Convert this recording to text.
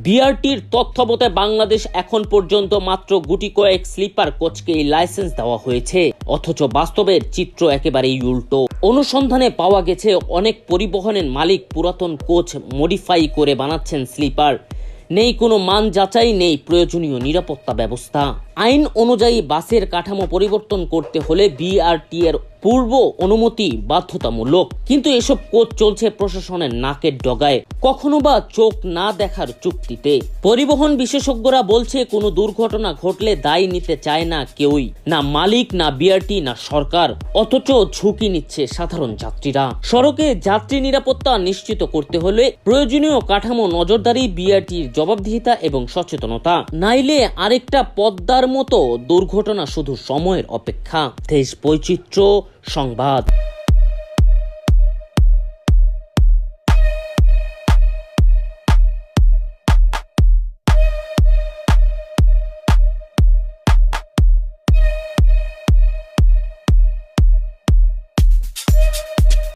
বিআরটির তথ্য মতে বাংলাদেশ এখন পর্যন্ত মাত্র গুটি কয়েক স্লিপার কোচকে লাইসেন্স দেওয়া হয়েছে, অথচ বাস্তবের চিত্র একেবারেই উল্টো। অনুসন্ধানে পাওয়া গেছে অনেক পরিবহনের মালিক পুরাতন কোচ মডিফাই করে বানাচ্ছেন স্লিপার। নেই কোনো মান যাচাই, নেই প্রয়োজনীয় নিরাপত্তা ব্যবস্থা। আইন অনুযায়ী বাসের কাঠামো পরিবর্তন করতে হলে বিআরটি এর পূর্ব অনুমতি বাধ্যতামূলক, কিন্তু এসব কোচ চলছে প্রশাসনের নাকের ডগায়, কখনো বা চোখ না দেখার চুক্তিতে। পরিবহন বিশেষজ্ঞরা বলছে কোনো দুর্ঘটনা ঘটলে দায় নিতে চায় না কেউই, না মালিক, না বিআরটি, না সরকার, অথচ ঝুঁকি নিচ্ছে সাধারণ যাত্রীরা। সড়কে যাত্রী নিরাপত্তা নিশ্চিত করতে হলে প্রয়োজনীয় কাঠামো, নজরদারি, বিআরটির জবাবদিহিতা এবং সচেতনতা, নাইলে আরেকটা পদ্মার মতো দুর্ঘটনা শুধু সময়ের অপেক্ষা। দেশ বৈচিত্র্য সংবাদ।